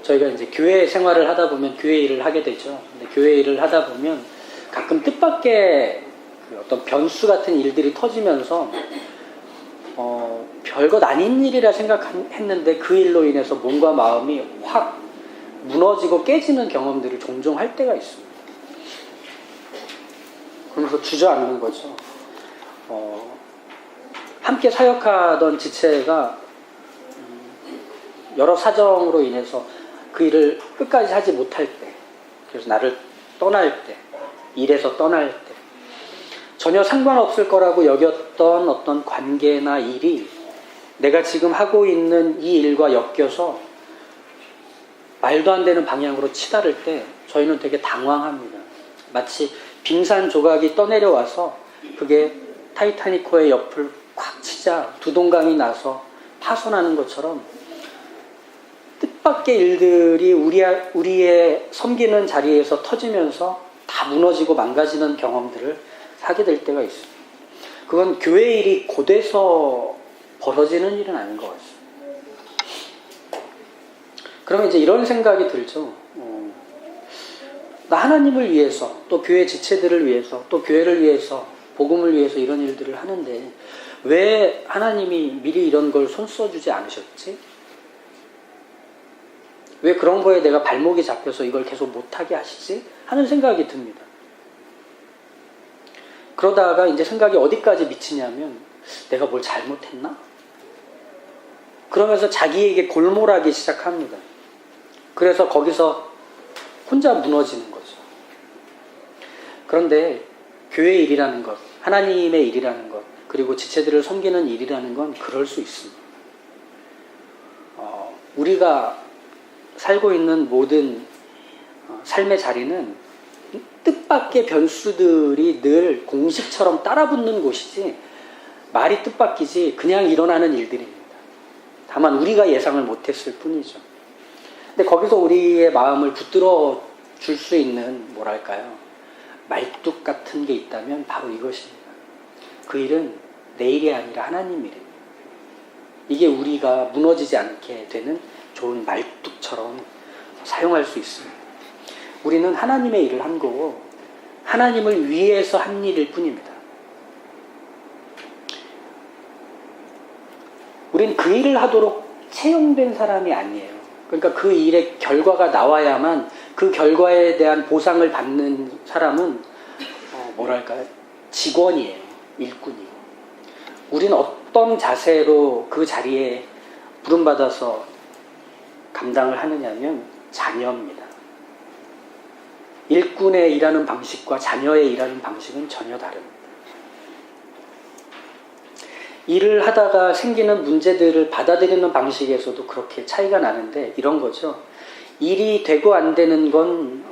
저희가 이제 교회 생활을 하다 보면 교회 일을 하게 되죠. 근데 교회 일을 하다 보면 가끔 뜻밖의 그 어떤 변수 같은 일들이 터지면서 별것 아닌 일이라 생각했는데 그 일로 인해서 몸과 마음이 확 무너지고 깨지는 경험들을 종종 할 때가 있습니다. 그러면서 주저앉는 거죠. 함께 사역하던 지체가 여러 사정으로 인해서 그 일을 끝까지 하지 못할 때, 그래서 나를 떠날 때, 일에서 떠날 때, 전혀 상관없을 거라고 여겼던 어떤 관계나 일이 내가 지금 하고 있는 이 일과 엮여서 말도 안 되는 방향으로 치달을 때 저희는 되게 당황합니다. 마치 빙산 조각이 떠내려와서 그게 타이타닉호의 옆을 콱 치자 두동강이 나서 파손하는 것처럼 뜻밖의 일들이 우리의 섬기는 자리에서 터지면서 다 무너지고 망가지는 경험들을 하게 될 때가 있습니다. 그건 교회 일이 곧해서 벌어지는 일은 아닌 것 같습니다. 그러면 이제 이런 생각이 들죠. 나 하나님을 위해서, 또 교회 지체들을 위해서, 또 교회를 위해서, 복음을 위해서 이런 일들을 하는데 왜 하나님이 미리 이런 걸 손 써주지 않으셨지? 왜 그런 거에 내가 발목이 잡혀서 이걸 계속 못하게 하시지? 하는 생각이 듭니다. 그러다가 이제 생각이 어디까지 미치냐면 내가 뭘 잘못했나? 그러면서 자기에게 골몰하기 시작합니다. 그래서 거기서 혼자 무너지는 거죠. 그런데 교회 일이라는 것, 하나님의 일이라는 것, 그리고 지체들을 섬기는 일이라는 건 그럴 수 있습니다. 우리가 살고 있는 모든 삶의 자리는 뜻밖의 변수들이 늘 공식처럼 따라붙는 곳이지 말이 뜻밖이지 그냥 일어나는 일들입니다. 다만 우리가 예상을 못했을 뿐이죠. 근데 거기서 우리의 마음을 붙들어 줄 수 있는 뭐랄까요? 말뚝 같은 게 있다면 바로 이것입니다. 그 일은 내 일이 아니라 하나님 일입니다. 이게 우리가 무너지지 않게 되는 좋은 말뚝처럼 사용할 수 있습니다. 우리는 하나님의 일을 한 거고 하나님을 위해서 한 일일 뿐입니다. 우리는 그 일을 하도록 채용된 사람이 아니에요. 그러니까 그 일의 결과가 나와야만 그 결과에 대한 보상을 받는 사람은 뭐랄까요? 직원이에요. 일꾼이에요. 우리는 어떤 자세로 그 자리에 부름받아서 감당을 하느냐면 자녀입니다. 일꾼의 일하는 방식과 자녀의 일하는 방식은 전혀 다릅니다. 일을 하다가 생기는 문제들을 받아들이는 방식에서도 그렇게 차이가 나는데 이런 거죠. 일이 되고 안 되는 건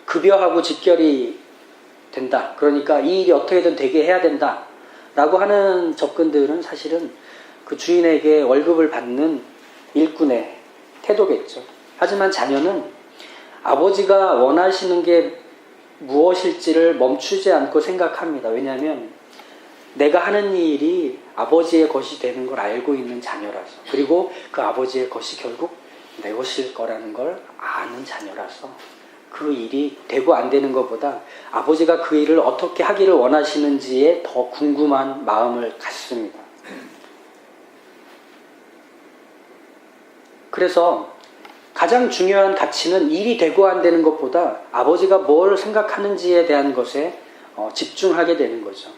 급여하고 직결이 된다. 그러니까 이 일이 어떻게든 되게 해야 된다. 라고 하는 접근들은 사실은 그 주인에게 월급을 받는 일꾼의 태도겠죠. 하지만 자녀는 아버지가 원하시는 게 무엇일지를 멈추지 않고 생각합니다. 왜냐하면 내가 하는 일이 아버지의 것이 되는 걸 알고 있는 자녀라서, 그리고 그 아버지의 것이 결국 내 것일 거라는 걸 아는 자녀라서 그 일이 되고 안 되는 것보다 아버지가 그 일을 어떻게 하기를 원하시는지에 더 궁금한 마음을 갖습니다. 그래서 가장 중요한 가치는 일이 되고 안 되는 것보다 아버지가 뭘 생각하는지에 대한 것에 집중하게 되는 거죠.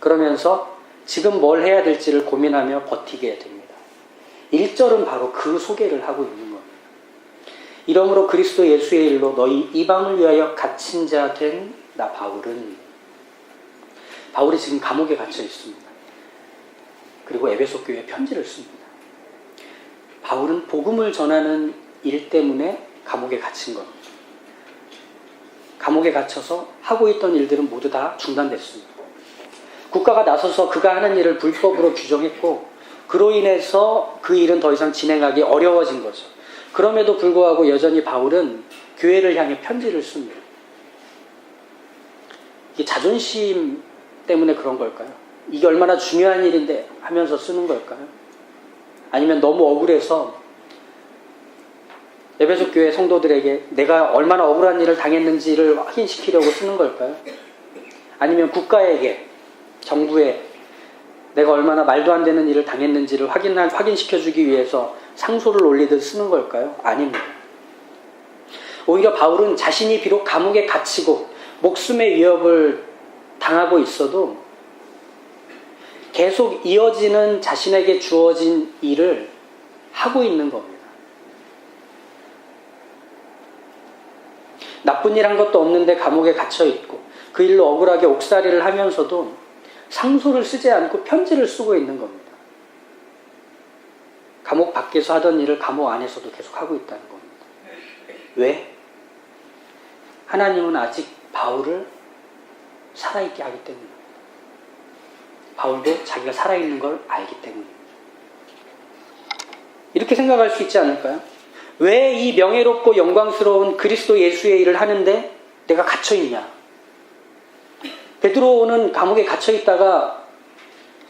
그러면서 지금 뭘 해야 될지를 고민하며 버티게 됩니다. 1절은 바로 그 소개를 하고 있는 겁니다. 이러므로 그리스도 예수의 일로 너희 이방을 위하여 갇힌 자 된 나 바울이 지금 감옥에 갇혀 있습니다. 그리고 에베소 교회에 편지를 씁니다. 바울은 복음을 전하는 일 때문에 감옥에 갇힌 겁니다. 감옥에 갇혀서 하고 있던 일들은 모두 다 중단됐습니다. 국가가 나서서 그가 하는 일을 불법으로 규정했고 그로 인해서 그 일은 더 이상 진행하기 어려워진 거죠. 그럼에도 불구하고 여전히 바울은 교회를 향해 편지를 씁니다. 이게 자존심 때문에 그런 걸까요? 이게 얼마나 중요한 일인데 하면서 쓰는 걸까요? 아니면 너무 억울해서 에베소 교회 성도들에게 내가 얼마나 억울한 일을 당했는지를 확인시키려고 쓰는 걸까요? 아니면 국가에게, 정부에 내가 얼마나 말도 안 되는 일을 당했는지를 확인시켜주기 위해서 상소를 올리듯 쓰는 걸까요? 아닙니다. 오히려 바울은 자신이 비록 감옥에 갇히고 목숨의 위협을 당하고 있어도 계속 이어지는 자신에게 주어진 일을 하고 있는 겁니다. 나쁜 일 한 것도 없는데 감옥에 갇혀 있고 그 일로 억울하게 옥살이를 하면서도 상소를 쓰지 않고 편지를 쓰고 있는 겁니다. 감옥 밖에서 하던 일을 감옥 안에서도 계속 하고 있다는 겁니다. 왜? 하나님은 아직 바울을 살아있게 하기 때문입니다. 바울도 자기가 살아있는 걸 알기 때문입니다. 이렇게 생각할 수 있지 않을까요? 왜 이 명예롭고 영광스러운 그리스도 예수의 일을 하는데 내가 갇혀있냐? 베드로는 감옥에 갇혀있다가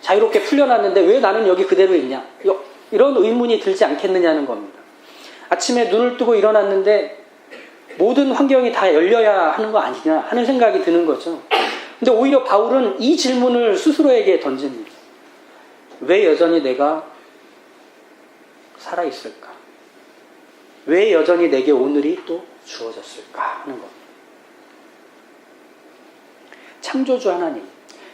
자유롭게 풀려났는데 왜 나는 여기 그대로 있냐? 이런 의문이 들지 않겠느냐는 겁니다. 아침에 눈을 뜨고 일어났는데 모든 환경이 다 열려야 하는 거 아니냐 하는 생각이 드는 거죠. 근데 오히려 바울은 이 질문을 스스로에게 던집니다. 왜 여전히 내가 살아있을까? 왜 여전히 내게 오늘이 또 주어졌을까 하는 겁니다. 창조주 하나님,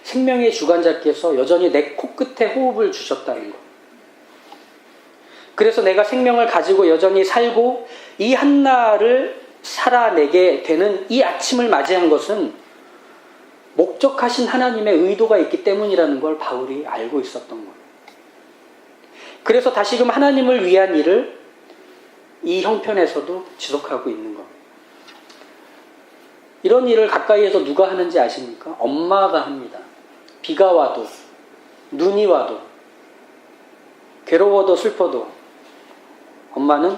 생명의 주관자께서 여전히 내 코끝에 호흡을 주셨다는 것. 그래서 내가 생명을 가지고 여전히 살고 이 한날을 살아내게 되는 이 아침을 맞이한 것은 목적하신 하나님의 의도가 있기 때문이라는 걸 바울이 알고 있었던 거예요. 그래서 다시금 하나님을 위한 일을 이 형편에서도 지속하고 있는 겁니다. 이런 일을 가까이에서 누가 하는지 아십니까? 엄마가 합니다. 비가 와도, 눈이 와도, 괴로워도 슬퍼도 엄마는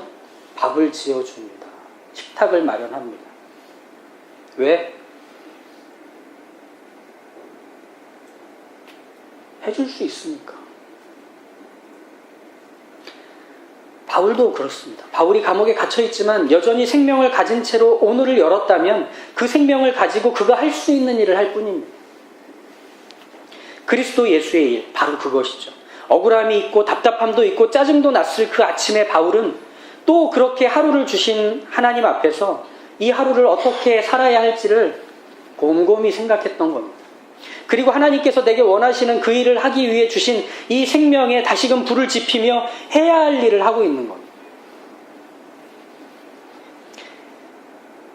밥을 지어줍니다. 식탁을 마련합니다. 왜? 해줄 수 있으니까. 바울도 그렇습니다. 바울이 감옥에 갇혀있지만 여전히 생명을 가진 채로 오늘을 열었다면 그 생명을 가지고 그가 할 수 있는 일을 할 뿐입니다. 그리스도 예수의 일, 바로 그것이죠. 억울함이 있고 답답함도 있고 짜증도 났을 그 아침에 바울은 또 그렇게 하루를 주신 하나님 앞에서 이 하루를 어떻게 살아야 할지를 곰곰이 생각했던 겁니다. 그리고 하나님께서 내게 원하시는 그 일을 하기 위해 주신 이 생명에 다시금 불을 지피며 해야 할 일을 하고 있는 겁니다.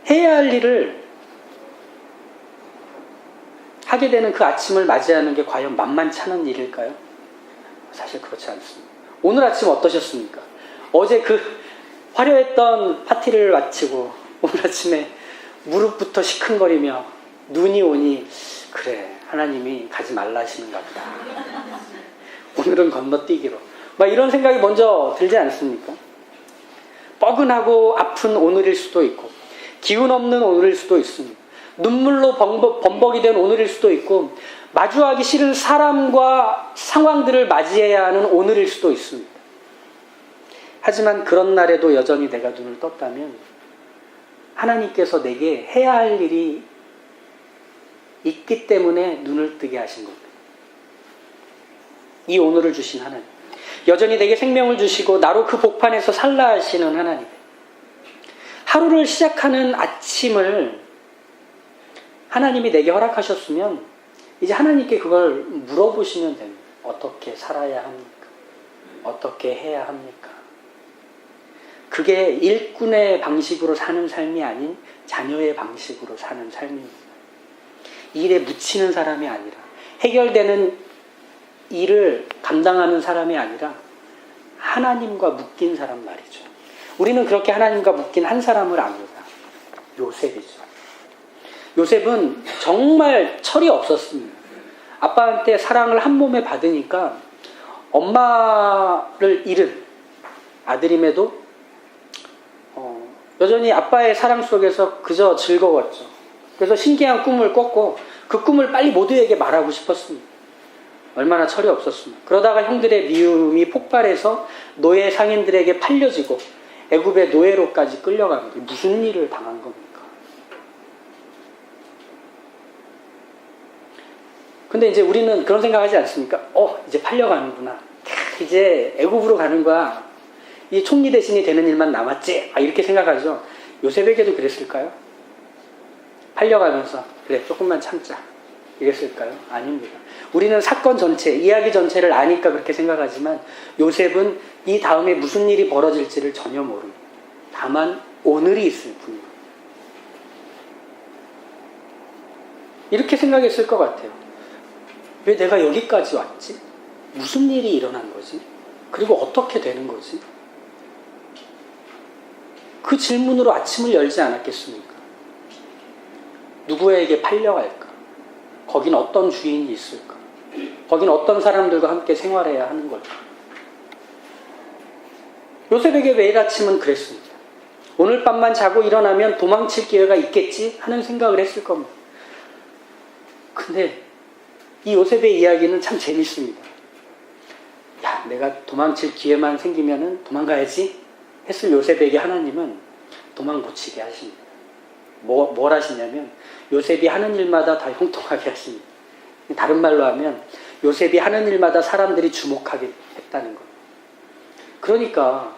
해야 할 일을 하게 되는 그 아침을 맞이하는 게 과연 만만찮은 일일까요? 사실 그렇지 않습니다. 오늘 아침 어떠셨습니까? 어제 그 화려했던 파티를 마치고 오늘 아침에 무릎부터 시큰거리며 눈이 오니 그래 하나님이 가지 말라 하시는가 보다. 오늘은 건너뛰기로. 막 이런 생각이 먼저 들지 않습니까? 뻐근하고 아픈 오늘일 수도 있고 기운 없는 오늘일 수도 있습니다. 눈물로 범벅이 된 오늘일 수도 있고 마주하기 싫은 사람과 상황들을 맞이해야 하는 오늘일 수도 있습니다. 하지만 그런 날에도 여전히 내가 눈을 떴다면 하나님께서 내게 해야 할 일이 있기 때문에 눈을 뜨게 하신 겁니다. 이 오늘을 주신 하나님, 여전히 내게 생명을 주시고 나로 그 복판에서 살라 하시는 하나님, 하루를 시작하는 아침을 하나님이 내게 허락하셨으면 이제 하나님께 그걸 물어보시면 됩니다. 어떻게 살아야 합니까? 어떻게 해야 합니까? 그게 일꾼의 방식으로 사는 삶이 아닌 자녀의 방식으로 사는 삶입니다. 일에 묻히는 사람이 아니라 해결되는 일을 감당하는 사람이 아니라 하나님과 묶인 사람 말이죠. 우리는 그렇게 하나님과 묶인 한 사람을 압니다. 요셉이죠. 요셉은 정말 철이 없었습니다. 아빠한테 사랑을 한 몸에 받으니까 엄마를 잃은 아들임에도 여전히 아빠의 사랑 속에서 그저 즐거웠죠. 그래서 신기한 꿈을 꿨고 그 꿈을 빨리 모두에게 말하고 싶었습니다. 얼마나 철이 없었습니까? 그러다가 형들의 미움이 폭발해서 노예 상인들에게 팔려지고 애굽의 노예로까지 끌려갑니다. 무슨 일을 당한 겁니까? 근데 이제 우리는 그런 생각하지 않습니까? 이제 팔려가는구나. 이제 애굽으로 가는 거야. 이 총리 대신이 되는 일만 남았지. 이렇게 생각하죠. 요셉에게도 그랬을까요? 팔려가면서 그래 조금만 참자 이랬을까요? 아닙니다. 우리는 사건 전체, 이야기 전체를 아니까 그렇게 생각하지만 요셉은 이 다음에 무슨 일이 벌어질지를 전혀 모릅니다. 다만 오늘이 있을 뿐입니다. 이렇게 생각했을 것 같아요. 왜 내가 여기까지 왔지? 무슨 일이 일어난 거지? 그리고 어떻게 되는 거지? 그 질문으로 아침을 열지 않았겠습니까? 누구에게 팔려갈까? 거긴 어떤 주인이 있을까? 거긴 어떤 사람들과 함께 생활해야 하는 걸까? 요셉에게 매일 아침은 그랬습니다. 오늘 밤만 자고 일어나면 도망칠 기회가 있겠지 하는 생각을 했을 겁니다. 근데 이 요셉의 이야기는 참 재밌습니다. 야, 내가 도망칠 기회만 생기면은 도망가야지 했을 요셉에게 하나님은 도망 못 치게 하십니다. 뭘 하시냐면 요셉이 하는 일마다 다 형통하게 하십니다. 다른 말로 하면 요셉이 하는 일마다 사람들이 주목하게 했다는 거예요. 그러니까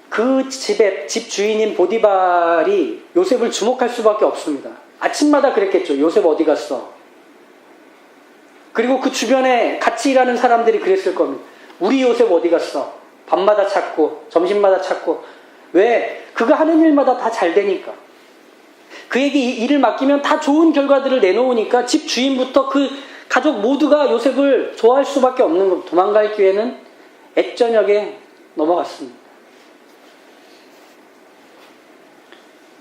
그 집 주인인 보디발이 요셉을 주목할 수밖에 없습니다. 아침마다 그랬겠죠. 요셉 어디 갔어? 그리고 그 주변에 같이 일하는 사람들이 그랬을 겁니다. 우리 요셉 어디 갔어? 밤마다 찾고 점심마다 찾고. 왜? 그가 하는 일마다 다 잘 되니까. 그에게 일을 맡기면 다 좋은 결과들을 내놓으니까 집 주인부터 그 가족 모두가 요셉을 좋아할 수밖에 없는 겁니다. 도망갈 기회는 액저녁에 넘어갔습니다.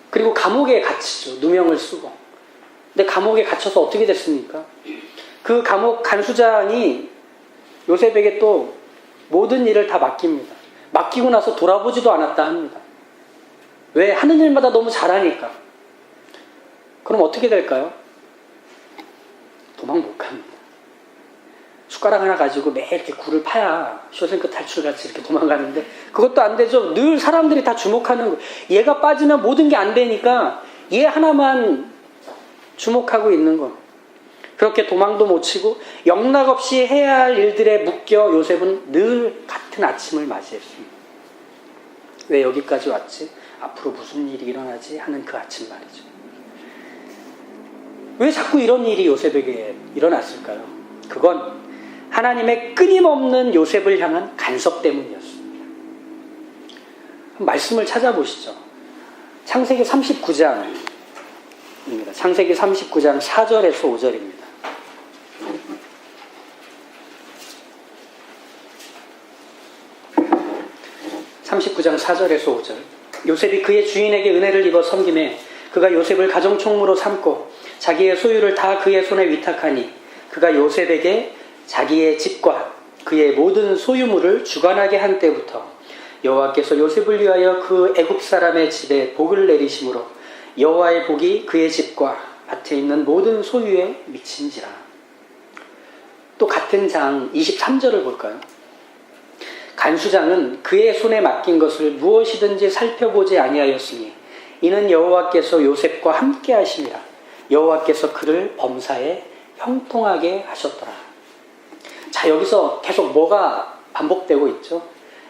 그리고 감옥에 갇히죠. 누명을 쓰고. 근데 감옥에 갇혀서 어떻게 됐습니까? 그 감옥 간수장이 요셉에게 또 모든 일을 다 맡깁니다. 맡기고 나서 돌아보지도 않았다 합니다. 왜? 하는 일마다 너무 잘하니까. 그럼 어떻게 될까요? 도망 못 갑니다. 숟가락 하나 가지고 매일 이렇게 굴을 파야 쇼생크 탈출같이 이렇게 도망가는데 그것도 안 되죠. 늘 사람들이 다 주목하는 거. 얘가 빠지면 모든 게 안 되니까 얘 하나만 주목하고 있는 거. 그렇게 도망도 못 치고 영락없이 해야 할 일들에 묶여 요셉은 늘 같은 아침을 맞이했습니다. 왜 여기까지 왔지? 앞으로 무슨 일이 일어나지? 하는 그 아침 말이죠. 왜 자꾸 이런 일이 요셉에게 일어났을까요? 그건 하나님의 끊임없는 요셉을 향한 간섭 때문이었습니다. 말씀을 찾아보시죠. 창세기 39장입니다. 창세기 39장 4절에서 5절입니다. (39장 4절에서 5절) 요셉이 그의 주인에게 은혜를 입어 섬김에 그가 요셉을 가정총무로 삼고 자기의 소유를 다 그의 손에 위탁하니 그가 요셉에게 자기의 집과 그의 모든 소유물을 주관하게 한 때부터 여호와께서 요셉을 위하여 그 애굽 사람의 집에 복을 내리심으로 여호와의 복이 그의 집과 밭에 있는 모든 소유에 미친지라. 또 같은 장 23절을 볼까요? 간수장은 그의 손에 맡긴 것을 무엇이든지 살펴보지 아니하였으니 이는 여호와께서 요셉과 함께 하심이라. 여호와께서 그를 범사에 형통하게 하셨더라. 자, 여기서 계속 뭐가 반복되고 있죠?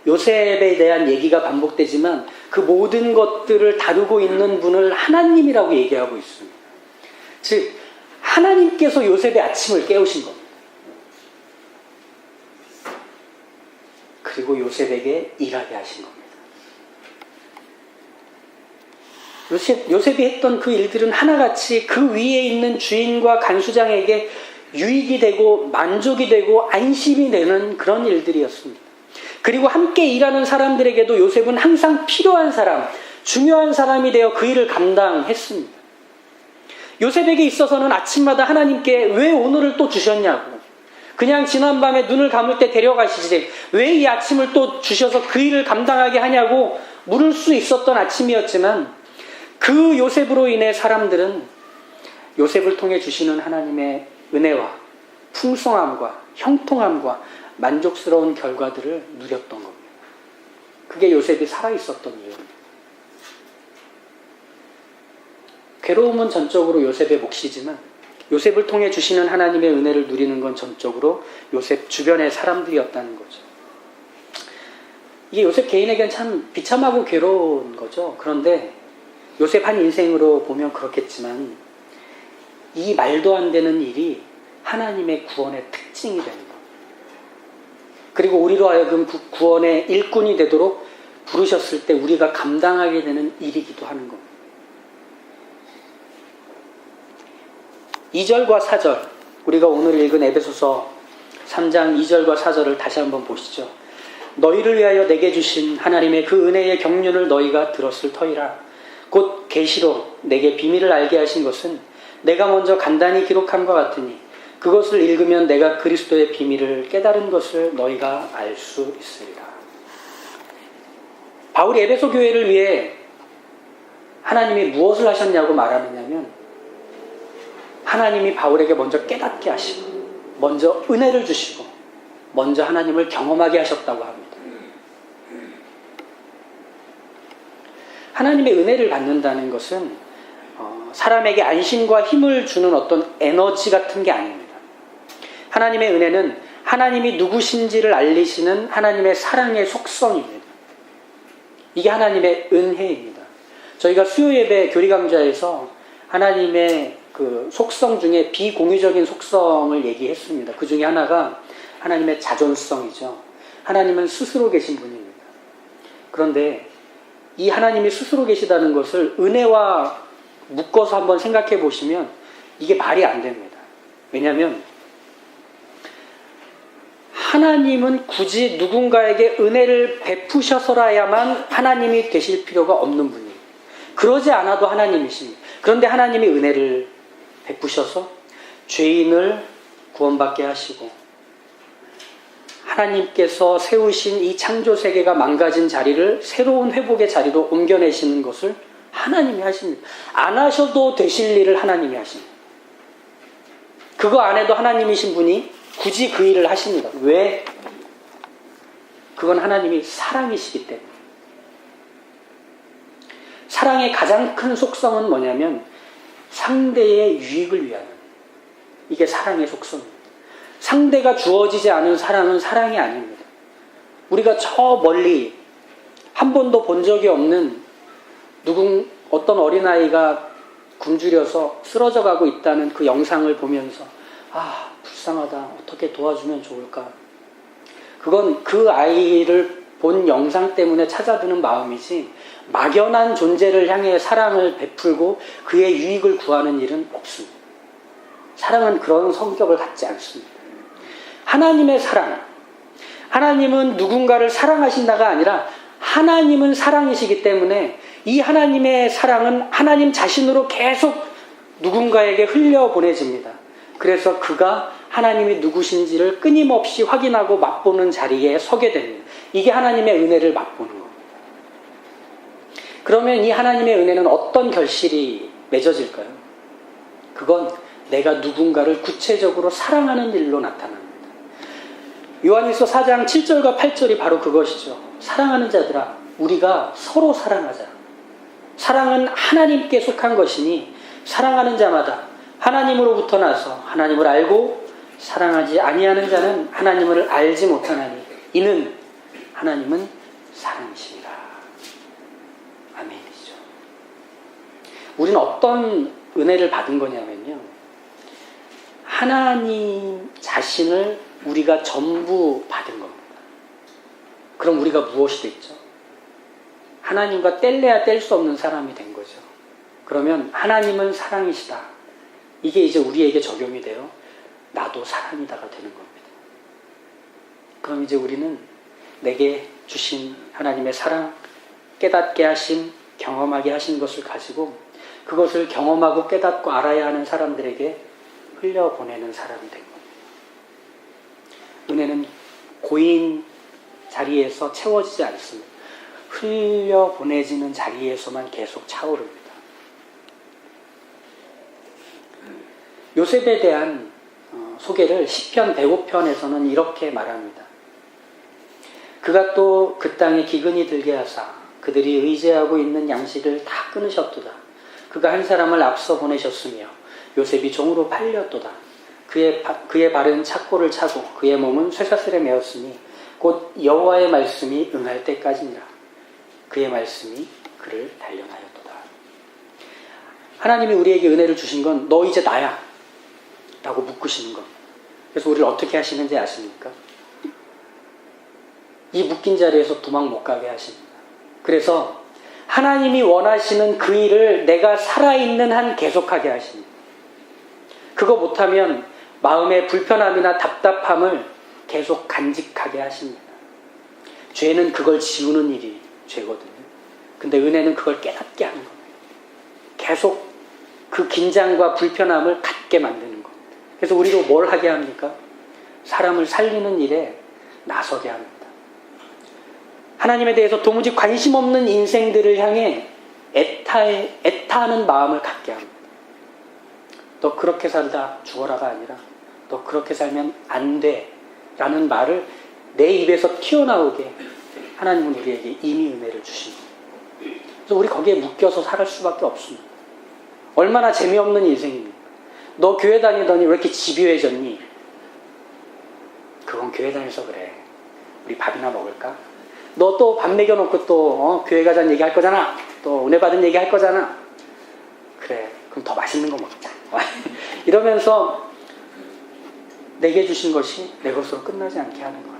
요셉에 대한 얘기가 반복되지만 그 모든 것들을 다루고 있는 분을 하나님이라고 얘기하고 있습니다. 즉 하나님께서 요셉의 아침을 깨우신 겁니다. 그리고 요셉에게 일하게 하신 겁니다. 요셉이 했던 그 일들은 하나같이 그 위에 있는 주인과 간수장에게 유익이 되고 만족이 되고 안심이 되는 그런 일들이었습니다. 그리고 함께 일하는 사람들에게도 요셉은 항상 필요한 사람, 중요한 사람이 되어 그 일을 감당했습니다. 요셉에게 있어서는 아침마다 하나님께 왜 오늘을 또 주셨냐고, 그냥 지난밤에 눈을 감을 때 데려가시지 왜 이 아침을 또 주셔서 그 일을 감당하게 하냐고 물을 수 있었던 아침이었지만 그 요셉으로 인해 사람들은 요셉을 통해 주시는 하나님의 은혜와 풍성함과 형통함과 만족스러운 결과들을 누렸던 겁니다. 그게 요셉이 살아있었던 이유입니다. 괴로움은 전적으로 요셉의 몫이지만 요셉을 통해 주시는 하나님의 은혜를 누리는 건 전적으로 요셉 주변의 사람들이었다는 거죠. 이게 요셉 개인에겐 참 비참하고 괴로운 거죠. 그런데 요셉 한 인생으로 보면 그렇겠지만 이 말도 안 되는 일이 하나님의 구원의 특징이 되는 겁니다. 그리고 우리로 하여금 그 구원의 일꾼이 되도록 부르셨을 때 우리가 감당하게 되는 일이기도 하는 겁니다. 2절과 4절, 우리가 오늘 읽은 에베소서 3장 2절과 4절을 다시 한번 보시죠. 너희를 위하여 내게 주신 하나님의 그 은혜의 경륜을 너희가 들었을 터이라. 곧 계시로 내게 비밀을 알게 하신 것은 내가 먼저 간단히 기록함과 같으니 그것을 읽으면 내가 그리스도의 비밀을 깨달은 것을 너희가 알 수 있으리라. 바울이 에베소 교회를 위해 하나님이 무엇을 하셨냐고 말하느냐면 하나님이 바울에게 먼저 깨닫게 하시고 먼저 은혜를 주시고 먼저 하나님을 경험하게 하셨다고 합니다. 하나님의 은혜를 받는다는 것은 사람에게 안심과 힘을 주는 어떤 에너지 같은 게 아닙니다. 하나님의 은혜는 하나님이 누구신지를 알리시는 하나님의 사랑의 속성입니다. 이게 하나님의 은혜입니다. 저희가 수요 예배 교리 강좌에서 하나님의 그 속성 중에 비공유적인 속성을 얘기했습니다. 그 중에 하나가 하나님의 자존성이죠. 하나님은 스스로 계신 분입니다. 그런데 이 하나님이 스스로 계시다는 것을 은혜와 묶어서 한번 생각해 보시면 이게 말이 안 됩니다. 왜냐하면 하나님은 굳이 누군가에게 은혜를 베푸셔서라야만 하나님이 되실 필요가 없는 분이에요. 그러지 않아도 하나님이십니다. 그런데 하나님이 은혜를 베푸셔서 죄인을 구원받게 하시고 하나님께서 세우신 이 창조 세계가 망가진 자리를 새로운 회복의 자리로 옮겨내시는 것을 하나님이 하십니다. 안 하셔도 되실 일을 하나님이 하십니다. 그거 안 해도 하나님이신 분이 굳이 그 일을 하십니다. 왜? 그건 하나님이 사랑이시기 때문에. 사랑의 가장 큰 속성은 뭐냐면 상대의 유익을 위하여. 이게 사랑의 속성입니다. 상대가 주어지지 않은 사랑은 사랑이 아닙니다. 우리가 저 멀리 한 번도 본 적이 없는 어떤 어린아이가 굶주려서 쓰러져 가고 있다는 그 영상을 보면서 아, 불쌍하다. 어떻게 도와주면 좋을까? 그건 그 아이를 본 영상 때문에 찾아드는 마음이지 막연한 존재를 향해 사랑을 베풀고 그의 유익을 구하는 일은 없습니다. 사랑은 그런 성격을 갖지 않습니다. 하나님의 사랑, 하나님은 누군가를 사랑하신다가 아니라 하나님은 사랑이시기 때문에 이 하나님의 사랑은 하나님 자신으로 계속 누군가에게 흘려보내집니다. 그래서 그가 하나님이 누구신지를 끊임없이 확인하고 맛보는 자리에 서게 됩니다. 이게 하나님의 은혜를 맛보는 겁니다. 그러면 이 하나님의 은혜는 어떤 결실이 맺어질까요? 그건 내가 누군가를 구체적으로 사랑하는 일로 나타납니다. 요한일서 4장 7절과 8절이 바로 그것이죠. 사랑하는 자들아, 우리가 서로 사랑하자. 사랑은 하나님께 속한 것이니 사랑하는 자마다 하나님으로부터 나서 하나님을 알고 사랑하지 아니하는 자는 하나님을 알지 못하나니 이는 하나님은 사랑이십니다. 아멘이죠. 우리는 어떤 은혜를 받은 거냐면요, 하나님 자신을 우리가 전부 받은 겁니다. 그럼 우리가 무엇이 됐죠? 하나님과 뗄래야 뗄 수 없는 사람이 된 거죠. 그러면 하나님은 사랑이시다. 이게 이제 우리에게 적용이 돼요. 나도 사랑이다가 되는 겁니다. 그럼 이제 우리는 내게 주신 하나님의 사랑, 깨닫게 하신, 경험하게 하신 것을 가지고 그것을 경험하고 깨닫고 알아야 하는 사람들에게 흘려보내는 사람이 된 겁니다. 은혜는 고인 자리에서 채워지지 않습니다. 흘려보내지는 자리에서만 계속 차오릅니다. 요셉에 대한 소개를 시편 105편에서는 이렇게 말합니다. 그가 또 그 땅에 기근이 들게 하사 그들이 의지하고 있는 양식을 다 끊으셨도다. 그가 한 사람을 앞서 보내셨으며 요셉이 종으로 팔렸도다. 그의 발은 착고를 차고 그의 몸은 쇠사슬에 매었으니 곧 여호와의 말씀이 응할 때까지니라. 그의 말씀이 그를 단련하였도다. 하나님이 우리에게 은혜를 주신 건 너 이제 나야 라고 묶으시는 것. 그래서 우리를 어떻게 하시는지 아십니까? 이 묶인 자리에서 도망 못 가게 하십니다. 그래서 하나님이 원하시는 그 일을 내가 살아있는 한 계속하게 하십니다. 그거 못하면 마음의 불편함이나 답답함을 계속 간직하게 하십니다. 죄는 그걸 지우는 일이 죄거든요. 근데 은혜는 그걸 깨닫게 하는 겁니다. 계속 그 긴장과 불편함을 갖게 만드는 겁니다. 그래서 우리로 뭘 하게 합니까? 사람을 살리는 일에 나서게 합니다. 하나님에 대해서 도무지 관심 없는 인생들을 향해 애타하는 마음을 갖게 합니다. 너 그렇게 살다 죽어라가 아니라 너 그렇게 살면 안 돼 라는 말을 내 입에서 튀어나오게 하나님은 우리에게 이미 은혜를 주십니다. 그래서 우리 거기에 묶여서 살 수밖에 없습니다. 얼마나 재미없는 인생입니까? 너 교회 다니더니 왜 이렇게 집요해졌니? 그건 교회 다녀서 그래. 우리 밥이나 먹을까? 너 또 밥 먹여놓고 또 교회 가자는 얘기 할 거잖아. 또 은혜 받은 얘기 할 거잖아. 그래, 그럼 더 맛있는 거 먹자. 이러면서 내게 주신 것이 내 것으로 끝나지 않게 하는 것.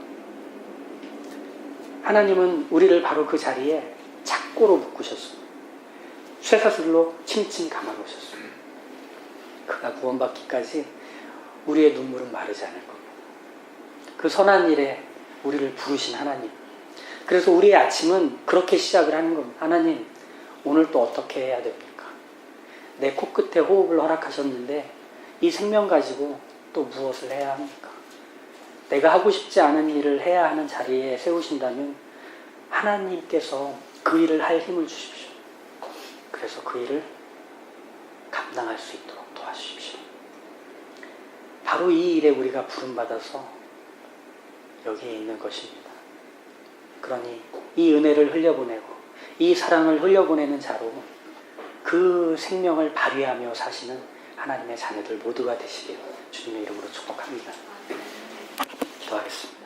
하나님은 우리를 바로 그 자리에 착고로 묶으셨습니다. 쇠사슬로 칭칭 감아놓으셨습니다. 그가 구원받기까지 우리의 눈물은 마르지 않을 겁니다. 그 선한 일에 우리를 부르신 하나님. 그래서 우리의 아침은 그렇게 시작을 하는 겁니다. 하나님, 오늘 또 어떻게 해야 됩니까? 내 코끝에 호흡을 허락하셨는데 이 생명 가지고 또 무엇을 해야 합니까? 내가 하고 싶지 않은 일을 해야 하는 자리에 세우신다면 하나님께서 그 일을 할 힘을 주십시오. 그래서 그 일을 감당할 수 있도록 도와주십시오. 바로 이 일에 우리가 부름받아서 여기에 있는 것입니다. 그러니 이 은혜를 흘려보내고 이 사랑을 흘려보내는 자로 그 생명을 발휘하며 사시는 하나님의 자녀들 모두가 되시길 주님의 이름으로 축복합니다. 기도하겠습니다.